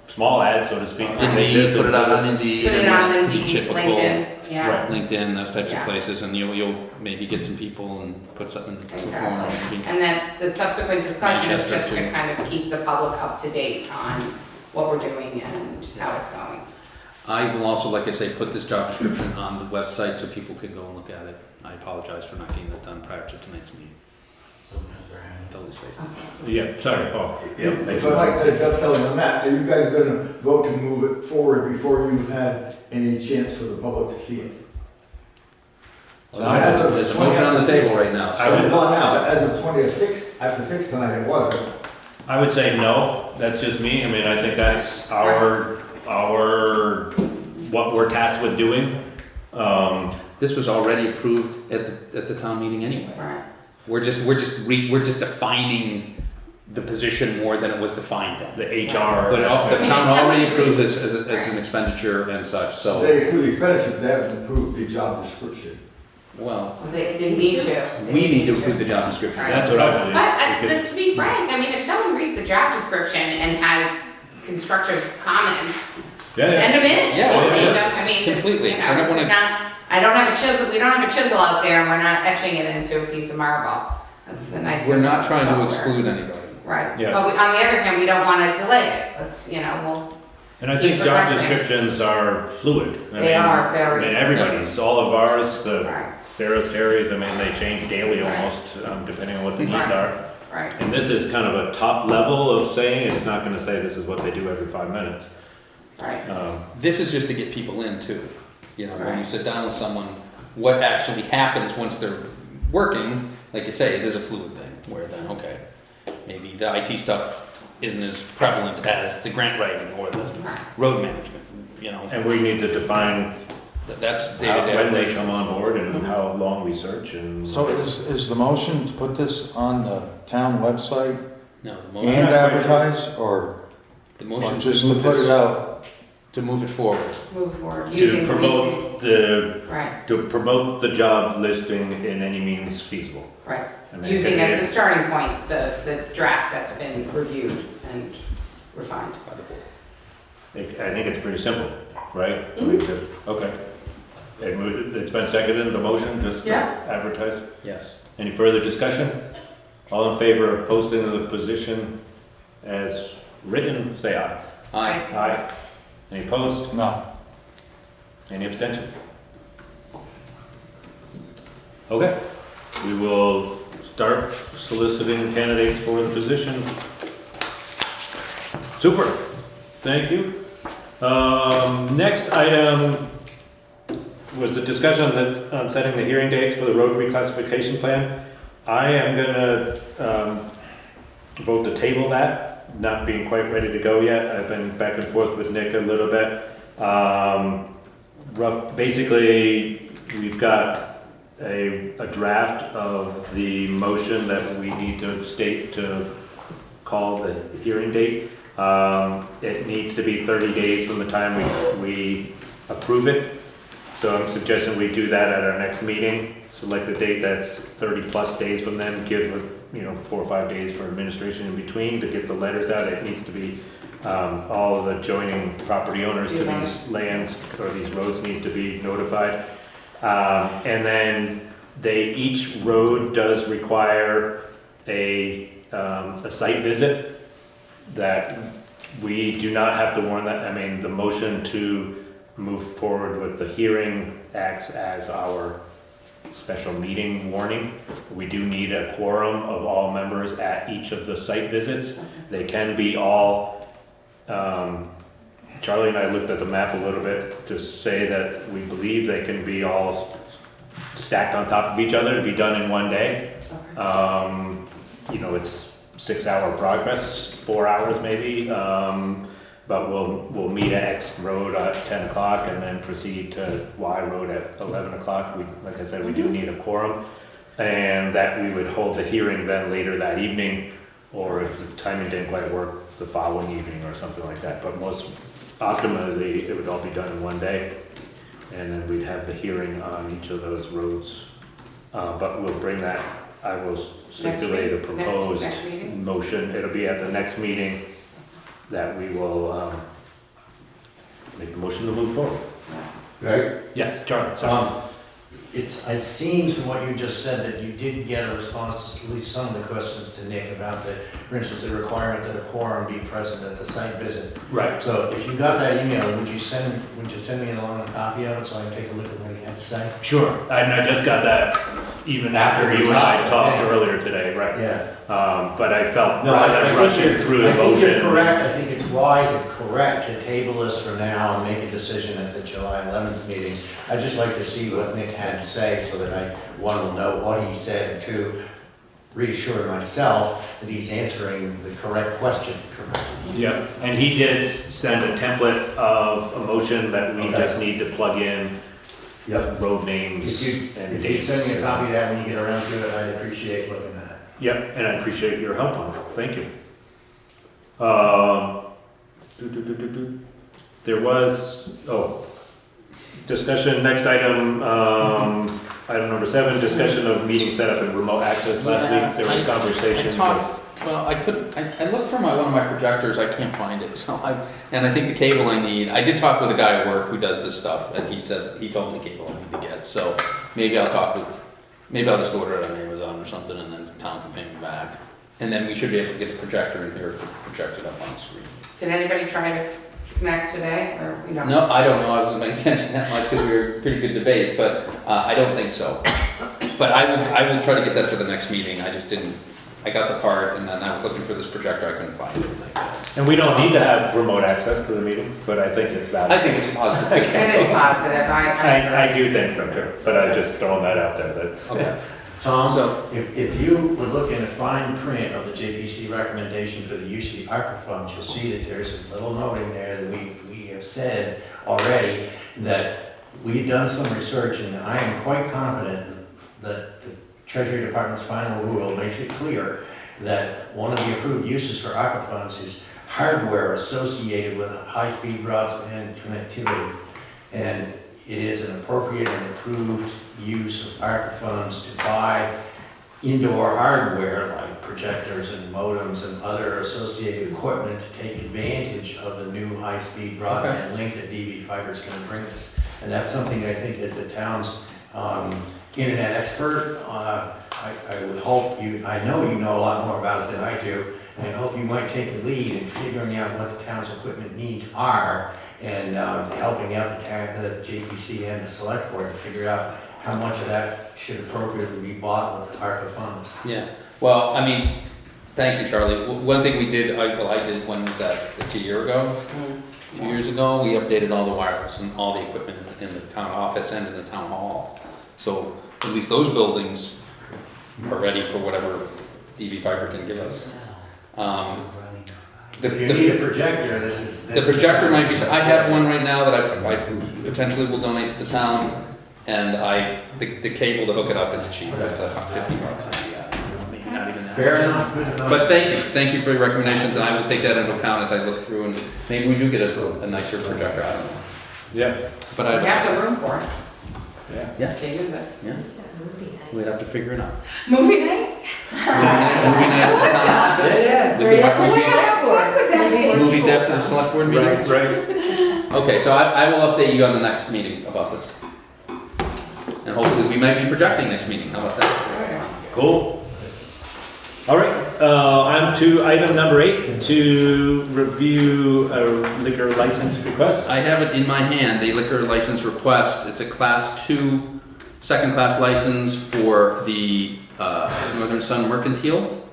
small ad, so to speak. to make Indeed, this put it out on a- Indeed. Put it and on it's Indeed, typical- LinkedIn, yeah, Right. LinkedIn, those types of Yeah. places, and you'll maybe get some people and put something in the form. exactly. And then the subsequent discussion is Manchester just to too. kind of keep the public up to date on what we're doing and how it's going. I will also, like I say, put this job description on the website so people can go and look at it. I apologize for not getting that done prior to tonight's meeting. Someone has their hand. Totally spaced. Yeah, sorry, Paul. If I might dovetail on that, are you guys gonna vote to move it forward before you've had any chance for the public to see it? So there's a motion on the table right now, I So would- it's on now, but as of 26, after 6 tonight, it wasn't. I would say no, that's just me, I mean, I think that's our, what we're tasked with doing. This was already approved at the town meeting anyway. Right. We're just defining the position more than it was defined then. The HR. But the I mean, town if already somebody- approved this as an expenditure and such, so, They approve the expenditure, but they haven't approved the job description. well, They didn't need to. They we need to didn't approve the job description. Right. That's what I believe. But to be frank, I mean, if someone reads the job description and has constructive comments, Yeah, send them in. Yeah, We'll take yeah. them. I mean, it's, Completely. you I know, don't this is wanna- not, I don't have a chisel, we don't have a chisel out there and we're not etching it into a piece of marble. That's the nice thing. We're not about trying to software. exclude anybody. Right, Yeah. but on the other hand, we don't wanna delay it. Let's, you know, we'll, And I think job progressing. descriptions are fluid. I They mean, are very- I mean, everybody's, all of ours, right, Sarah's, Terry's, I mean, they change daily Right. almost, depending on what the needs Right. are. right. And this is kind of a top level of saying, it's not gonna say this is what they do every 5 minutes. Right, This is just to get people in too. You know, when you Right. sit down with someone, what actually happens once they're working, like you say, it is a fluid thing, where then, okay, maybe the IT stuff isn't as prevalent as the grant writing or the right. road management, you know, and we need to define that's how- day-to-day when they operations. come on board and Mhm. how long we search and. So is the motion to put this on the town website No, the and motion, advertise, or the or motion is just to to move put it this, out? to move it forward. Move forward, To using, promote the, right, to promote the job listing in any means feasible. right. I mean, Using as the it's- starting point, the draft that's been reviewed and refined. by the board. I think it's pretty simple, right? I Mm-hmm. mean, just, okay. It's been seconded, the motion, just to Yeah. advertise. Yes. Any further discussion? All in favor of posting the position as written, say aye. Aye. Aye. Any opposed? No. Any abstention? Okay, we will start soliciting candidates for the position. Super, thank you. Next item was the discussion on setting the hearing dates for the road reclassification plan. I am gonna vote to table that, not being quite ready to go yet. I've been back and forth with Nick a little bit. Basically, we've got a draft of the motion that we need to state to call the hearing date. It needs to be 30 days from the time we approve it. So I'm suggesting we do that at our next meeting. Select a date that's 30 plus days from then, give, 4 or 5 days for administration in between to get the letters out. It needs to be, all of the joining property owners to these lands or these roads need to be notified. And then each road does require a site visit that we do not have to warn that. I mean, the motion to move forward with the hearing acts as our special meeting warning. We do need a quorum of all members at each of the site visits. They can be all, Charlie and I looked at the map a little bit to say that we believe they can be all stacked on top of each other to be done in one day. It's 6-hour progress, 4 hours maybe. But we'll meet at X road at 10 o'clock and then proceed to Y road at 11 o'clock. Like I said, we do need a quorum. And that we would hold the hearing then later that evening, or if the timing didn't quite work, the following evening or something like that. But most optimally, it would all be done in one day. And then we'd have the hearing on each of those roads But we'll bring that, I will circulate a week? proposed Next meeting? motion. It'll be at the next meeting that we will make the motion to move forward. Right? Yes, Charlie, sorry. It seems from what you just said that you did get a response to at least some of the questions to Nick about the, for instance, the requirement that a quorum be present at the site visit. Right. So if you got that email, would you send me along a copy of it so I can take a look at what he had to say? Sure, and I just got that even after you and I talked earlier today, right? Yeah. But I felt No, rather I than think rushing through the I think you're motion. correct. I think it's wise and correct to table this for now and make a decision at the July 11th meeting. I'd just like to see what Nick had to say so that I, one, will know what he said, and two, reassure myself that he's answering the correct question correctly. Yeah, and he did send a template of a motion that we Okay. just need to plug in Yep. road names If and you dates. send me a copy of that when you get around to it, I'd appreciate looking at it. Yep, and I appreciate your help on it, thank you. There was, discussion, next item, item number 7, discussion of meeting setup and remote access. Last week, there was conversation. I looked for one of my projectors, I can't find it, and I think the cable I need, I did talk with a guy at work who does this stuff, and he told me the cable I need to get, so maybe I'll just order it on Amazon or something, and then Tom can pay me back. And then we should be able to get the projector in here, project it up on the screen. Did anybody try to connect today, or, you know? No, I don't know, I wasn't paying attention that much because we were a pretty good debate, but I don't think so. But I will try to get that for the next meeting, I got the part, and then I was looking for this projector, I couldn't find it. And we don't need to have remote access to the meetings, but I think it's I valuable. think it's positive. It is positive, I do think so too, but I just throwing that out there, that's. Okay. Tom, So- if you would look in a fine print of the JPC recommendation for the use of the ARPA funds, you'll see that there's a little note in there that we have said already that we've done some research, and I am quite confident that the Treasury Department's final rule makes it clear that one of the approved uses for ARPA funds is hardware associated with high-speed broadband connectivity. And it is an appropriate and approved use of ARPA funds to buy indoor hardware like projectors and modems and other associated equipment to take advantage of the new high-speed broadband link that DV Fiber is going to bring us. And that's something that I think as the town's internet expert, I would hope I know you know a lot more about it than I do, and I hope you might take the lead in figuring out what the town's equipment needs are and helping out the JPC and the select board to figure out how much of that should appropriately be bought with ARPA funds. Yeah, well, I mean, thank you, Charlie. One thing we did, I did, when was that, like a year ago? 2 years ago, we updated all the wireless and all the equipment in the town office and in the town hall. So at least those buildings are ready for whatever DV Fiber can give us. If you need a projector, The projector might be, I have one right now that I potentially will donate to the town, and the cable to hook it up is cheap, it's $50. Maybe not even that. Fair enough, good enough. But thank you for your recommendations, and I will take that into account as I look through, and maybe we do get a nicer projector, I don't know. Yeah. But We have the room for it, Yeah. to use it. Yeah, we'd have to figure it out. Movie night? Movie night at the town office. We could watch movies after the select board meeting. Right. Okay, so I will update you on the next meeting about this. And hopefully we might be projecting next meeting, how about that? Cool. All right, on to item number 8, to review a liquor license request. I have it in my hand, the liquor license request. It's a Class 2, second-class license for the Northern Sun Mercantile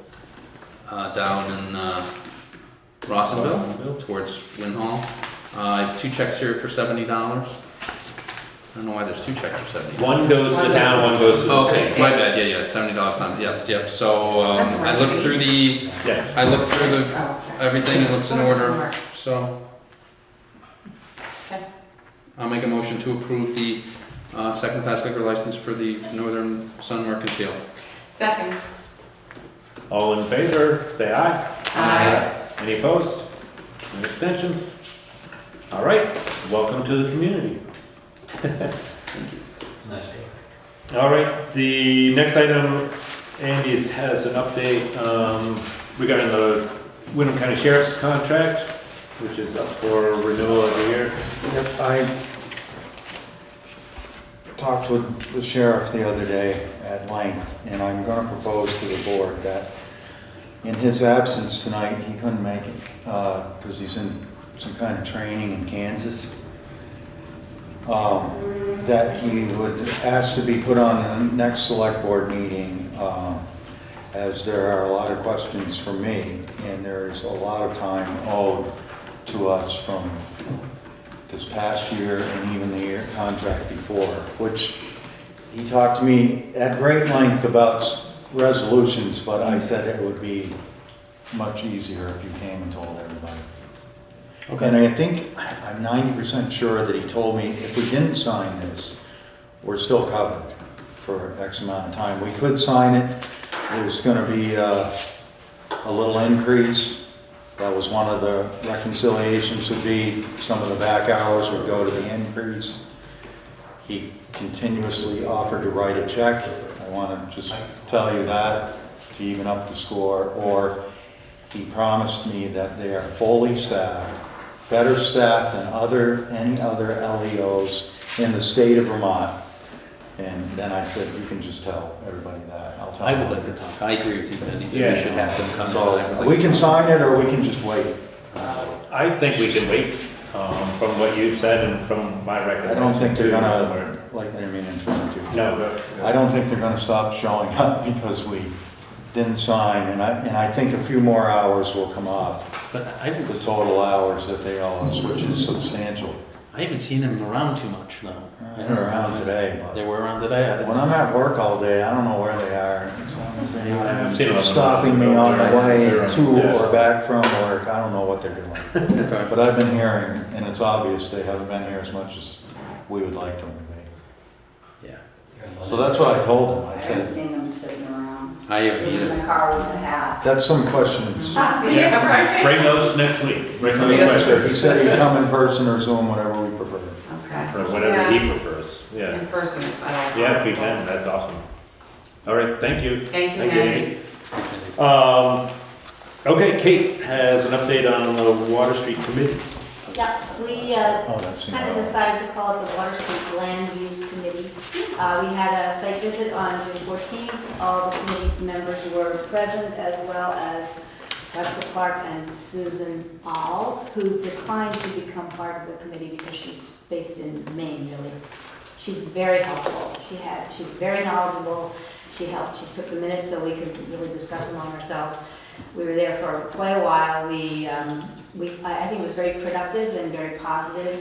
down in Rawsonville, towards Win Hall. I have 2 checks here for $70. I don't know why there's 2 checks for $70. One goes to the town, one goes to the Okay, state. my bad, yeah, $70 times, yep. So I looked through Yes. everything, it looks in order, so. Okay. I'll make a motion to approve the second class liquor license for the Northern Sun Mercantile. Second. All in favor, say aye. Aye. Any opposed? Any abstentions? All right, welcome to the community. All right, the next item, Andy has an update regarding the Wyndham County Sheriff's contract, which is up for renewal every year. Yep, I talked with the sheriff the other day at length, and I'm gonna propose to the board that in his absence tonight, he couldn't make it, because he's in some kind of training in Kansas. That he would ask to be put on the next select board meeting, as there are a lot of questions from me, and there's a lot of time owed to us from this past year and even the year contract before, which he talked to me at great length about resolutions, but I said it would be much easier if you came and told everybody. Okay. And I think, I'm 90% sure that he told me if we didn't sign this, we're still covered for X amount of time. We could sign it, there's gonna be a little increase. That was one of the reconciliations, would be some of the back hours would go to the increase. He continuously offered to write a check. I want to just tell you that to even up the score. Or he promised me that they are fully staffed, better staffed than any other LEOs in the state of Vermont. And then I said, you can just tell everybody that. I'll tell I them. would like to talk. I agree with you, Andy. Yeah. We should have them come So in. we can sign it or we can just wait. I think we can wait, from what you've said and from my recollection. I don't think they're too. gonna, like, I mean, in 22. No, but. I don't think they're gonna stop showing up because we didn't sign, and I think a few more hours will come off, But I the haven't, total hours that they owe us, which is substantial. I haven't seen them around too much, though. They're around today, They but were around today. I didn't when see I'm them. at work all day, I don't know where they are. As long as they're I've seen them on not the stopping me on the way to Yeah. or back from work, I don't know what they're doing. Okay. But I've been hearing, and it's obvious they haven't been here as much as we would like them to be. Yeah. So that's what I told him. I I haven't said, seen them sitting around, I have in either. the car with the hat. that's some questions. Yeah, right. Bring those next week, bring those Yes, sir. He questions, said he'd come in person or Zoom, whatever we prefer. Okay. or whatever he prefers, yeah. In person, if I don't. Yeah, if we can, that's awesome. All right, thank you. Thank you, Andy. Okay, Kate has an update on the Water Street Committee. Yeah, we Oh, that's. kind of decided to call it the Water Street Land Use Committee. We had a site visit on June 14th. All the committee members were present, as well as Lexi Clark and Susan All, who declined to become part of the committee because she's based in Maine, really. She's very helpful. She's very knowledgeable. She helped, she took the minutes so we could really discuss among ourselves. We were there for quite a while. I think it was very productive and very positive.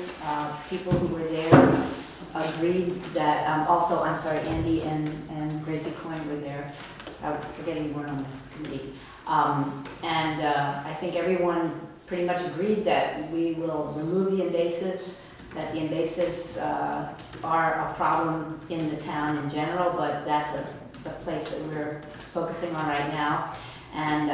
People who were there agreed that, also, I'm sorry, Andy and Gracie Coyne were there. I was forgetting you weren't on the committee. I think everyone pretty much agreed that we will remove the invasives, that the invasives are a problem in the town in general, but that's the place that we're focusing on right now. And,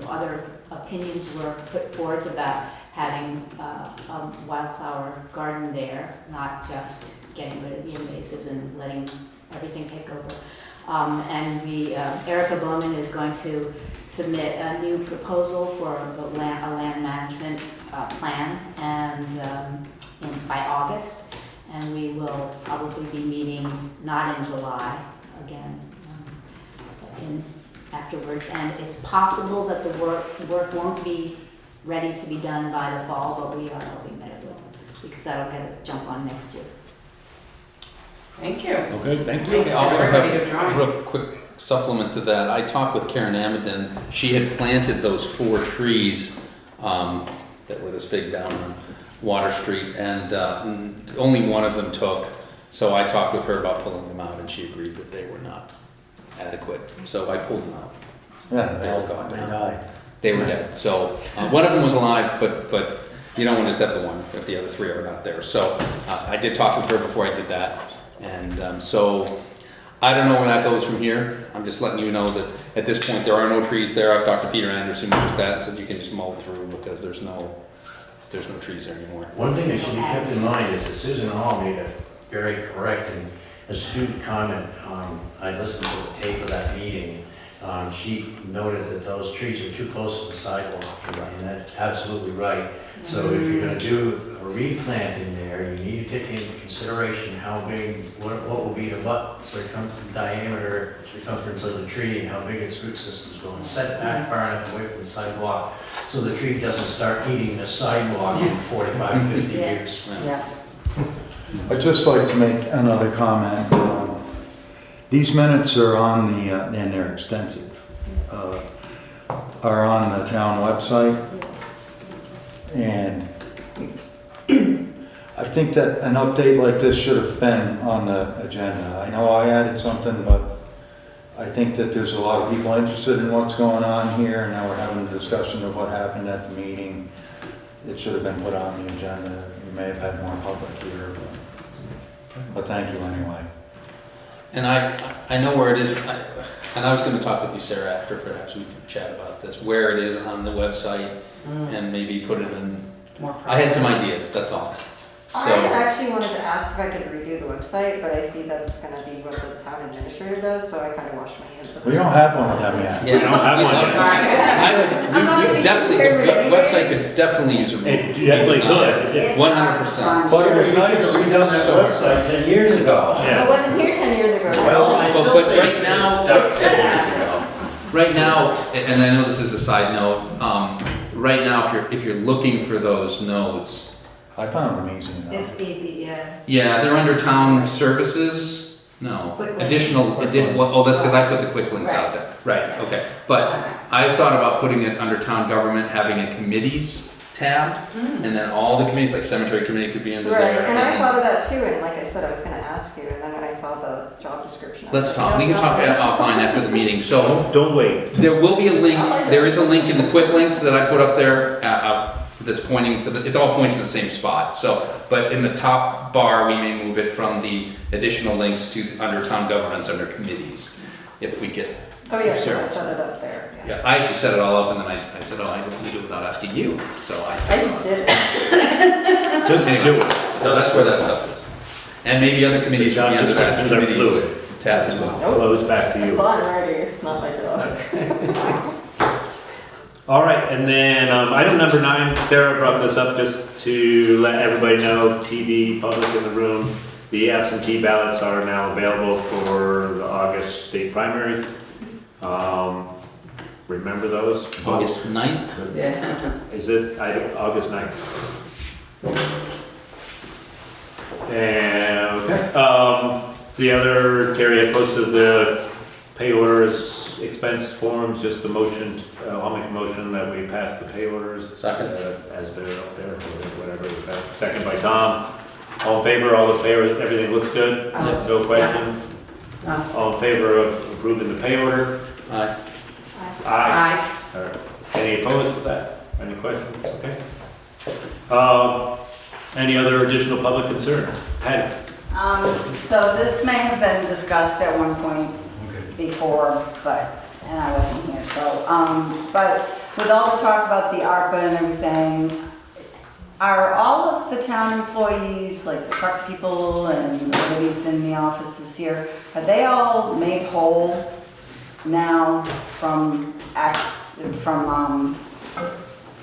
other opinions were put forth about having a wildflower garden there, not just getting rid of the invasives and letting everything take over. Erica Bowman is going to submit a new proposal for a land management plan by August. And we will probably be meeting not in July again, afterwards. And it's possible that the work won't be ready to be done by the fall, but we are hoping that it will, because that'll get a jump on next year. Thank you. Okay, thank you. I also Everybody have good drawing. a real quick supplement to that. I talked with Karen Amadon. She had planted those 4 trees that were this big down on Water Street, and only one of them took. So I talked with her about pulling them out, and she agreed that they were not adequate. So I pulled them out. Yeah, They were gone they now. died. They were dead. So one of them was alive, but you don't want to step the one if the other 3 are not there. So I did talk with her before I did that. And so I don't know where that goes from here. I'm just letting you know that at this point there are no trees there. I've talked to Peter Anderson, who's that, said you can just mow through because there's no trees there anymore. One thing that should be kept in mind is that Susan Hall made a very correct astute comment. I listened to the tape of that meeting. She noted that those trees are too close to the sidewalk, and that's absolutely right. So if you're gonna do a replanting there, you need to take into consideration how big, what will be the diameter, circumference of the tree, and how big its root system is going. Set back far enough away from the sidewalk, so the tree doesn't start eating the sidewalk in 45, 50 years. Yes. I'd just like to make another comment. These minutes are on the, and they're extensive, are on the town website. And I think that an update like this should have been on the agenda. I know I added something, but I think that there's a lot of people interested in what's going on here, and now we're having a discussion of what happened at the meeting. It should have been put on the agenda. We may have had more public here, but thank you anyway. And I know where it is, and I was gonna talk with you, Sarah, after perhaps we could chat about this, where it is on the website, and maybe put it in, More I had some ideas, that's all. I So, actually wanted to ask if I could redo the website, but I see that's gonna be what the town administrator does, so I kind of washed my hands of it. We don't have one of them yet. yeah, We don't have one yet. I would, I'm not you gonna definitely, compare it the anyways. website could definitely use a It definitely could. It's 100%. But it was You nice. should have redone that website 10 years ago. Yeah. I wasn't here 10 years ago. Well, I still But say right you should now- have done it 10 years ago. Right now, and I know this is a side note, right now, if you're looking for those notes, I found them easy enough. It's easy, yeah. yeah, they're under town services. No, Quick links. additional, oh, that's because I put the quick links out there. Right, okay. But I thought about putting it under town government, having a committees tab, and then all the committees, like cemetery committee could be under Right, there. and I then- thought of that too, and like I said, I was gonna ask you, and then when I saw the job description. I was Let's like, talk, we can no, talk no. offline after the meeting. So Don't wait. there will be a link, there is a link in the quick links that I put up there, that's pointing to the, it all points to the same spot. So, but in the top bar, we may move it from the additional links to under town governments, under committees, if we get. Oh, yeah, so I Sarah. set it up there, yeah. Yeah, I actually set it all up, and then I said, oh, I don't need it without asking you, so I just did it. Just do it. So that's where that stuff is. And maybe other committees will be under that Descriptions are committees fluid. tab as well. Nope. Flows back to I you. saw it already, it's not like it. All right, and then item number 9, Sarah brought this up just to let everybody know, TV, public in the room, the absentee ballots are now available for the August state primaries. Remember those? August 9th? Yeah. Is it August 9th? And, okay, the other, Terry had posted the pay orders, expense forms, just a motion, I'll make a motion that we pass the pay orders. Second. As they're up there, or whatever, second by Tom. All in favor, everything looks good? No questions? No. All in favor of approving the pay order? Aye. Aye. Aye. All right. Any opposed to that? Any questions? Okay. Any other additional public concern? Patty? So this may have been discussed at one point before, and I wasn't here, so, but with all the talk about the ARPA and everything, are all of the town employees, like the truck people and the ladies in the offices here, are they all made whole now from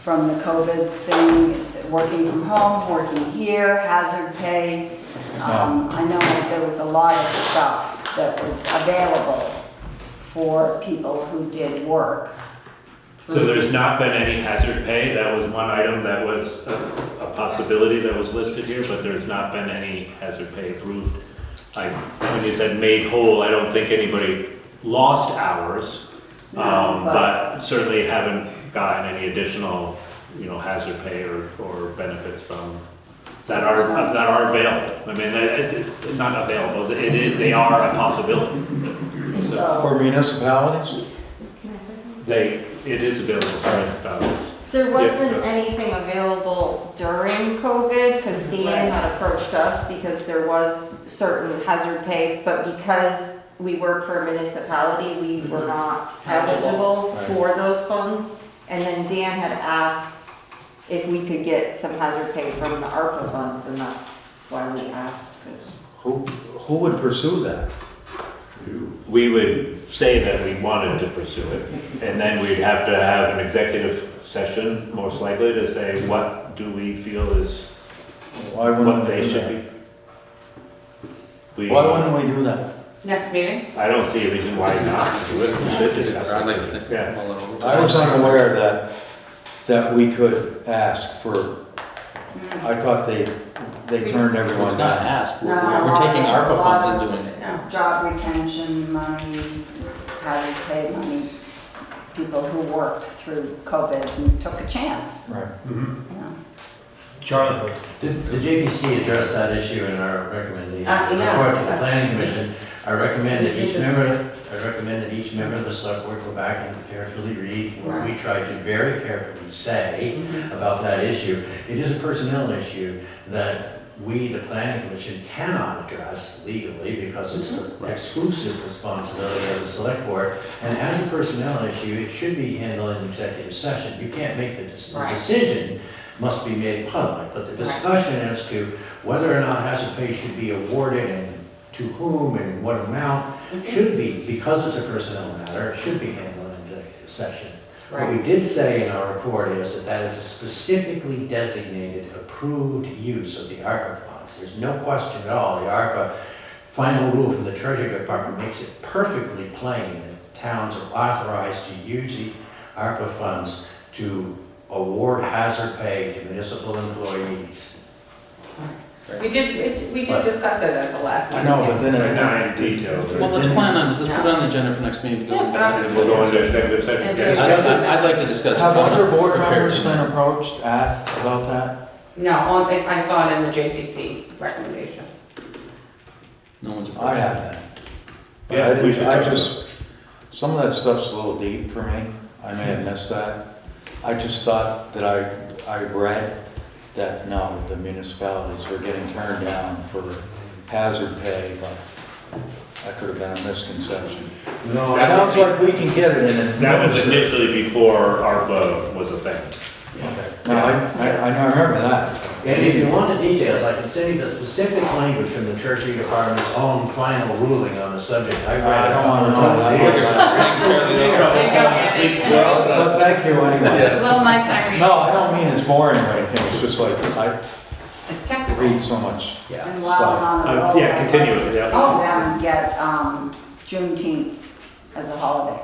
the COVID thing, working from home, working here, hazard pay? I know that there was a lot of stuff that was available for people who did work. So there's not been any hazard pay? That was one item that was a possibility that was listed here, but there's not been any hazard pay approved. When you said made whole, I don't think anybody lost hours, but certainly haven't gotten any additional, hazard pay or benefits from, that are available. I mean, not available, they are a possibility. So, For municipalities? It is available for municipalities. There wasn't anything available during COVID, because Dan had approached us because there was certain hazard pay, but because we work for a municipality, we were not eligible for those funds. And then Dan had asked if we could get some hazard pay from the ARPA funds, and that's why we asked, because Who would pursue that? We would say that we wanted to pursue it, and then we'd have to have an executive session, most likely, to say what do we feel is Why wouldn't what we they do should that? be. Why wouldn't we do that? Next meeting? I don't see a reason why not to do it. We should discuss I'd like to it. think. Yeah. mull it over. I was unaware that we could ask for, I thought they turned Well, everyone it's not down. asked, No, we're taking a ARPA lot funds of- and doing it. Job retention money, how we pay money, people who worked through COVID and took a chance, Right. Mhm. you know. Charlie? Did the JPC address that issue in our recommendation? Yeah, Report to the that's- planning commission, I recommend that We each did this- member of the select board go back and carefully read what we tried to very carefully say about that issue. It is a personnel issue that we, the planning commission, cannot address legally because it's the exclusive responsibility of the select board. And as a personnel issue, it should be handled in executive session. You can't make the Right. decision must be made public, but the discussion as to whether or not hazard pay should be awarded and to whom and in what amount should be, because it's a personnel matter, should be handled in executive session. What we did say in our report is that that is a specifically designated, approved use of the ARPA funds. There's no question at all, the ARPA final rule from the Treasury Department makes it perfectly plain that towns are authorized to use the ARPA funds to award hazard pay to municipal employees. We did discuss it at the last I meeting. know, but then Right it, now in detail. Well, let's plan on, let's put it on the agenda for next meeting. to go Yeah, but I'm- And we'll go into executive session. And Yes. I'd like to discuss. have it. I'm not other board prepared members tonight. been approached, asked about that? No, I saw it in the JPC recommendations. No one's. I haven't. But Yeah, I didn't- we should I talk just, some of that stuff's a little deep for me. I may have missed that. I just thought that I read that no, the municipalities were getting turned down for hazard pay, but that could have been a misconception. No, It sounds like we can get it in a. That was initially before ARPA was a thing. No, I remember that. And if you want the details, I can send you the specific language from the Treasury Department's own final ruling on the subject. I read I it. don't wanna know Well, But thank you anyway. little nighttime reading. No, I don't mean it's boring or anything, it's just like, I It's technical. read so much. And while I'm on the roll, Yeah, I'd continue, like to yeah. see them get Juneteenth as a holiday,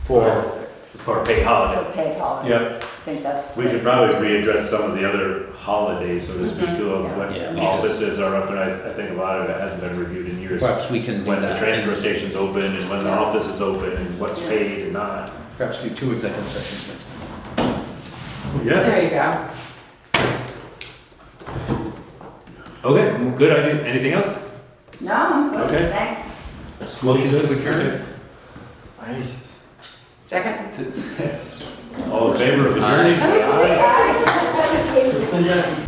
For a paid holiday. for paid holiday. Yep. I think that's. We should probably readdress some of the other holidays, so to speak, too, of what Yeah, we should. offices are open. I think a lot of it hasn't been reviewed in years. Perhaps we can do When the that. transfer station's open and when the office is open and what's paid and not. Perhaps do 2 executive sessions next time. Yeah. There you go. Okay, well, good idea. Anything else? No, I'm good, Okay. thanks. Motion to adjourn. Second? All in favor of adjourning? Let me see. Aye. I-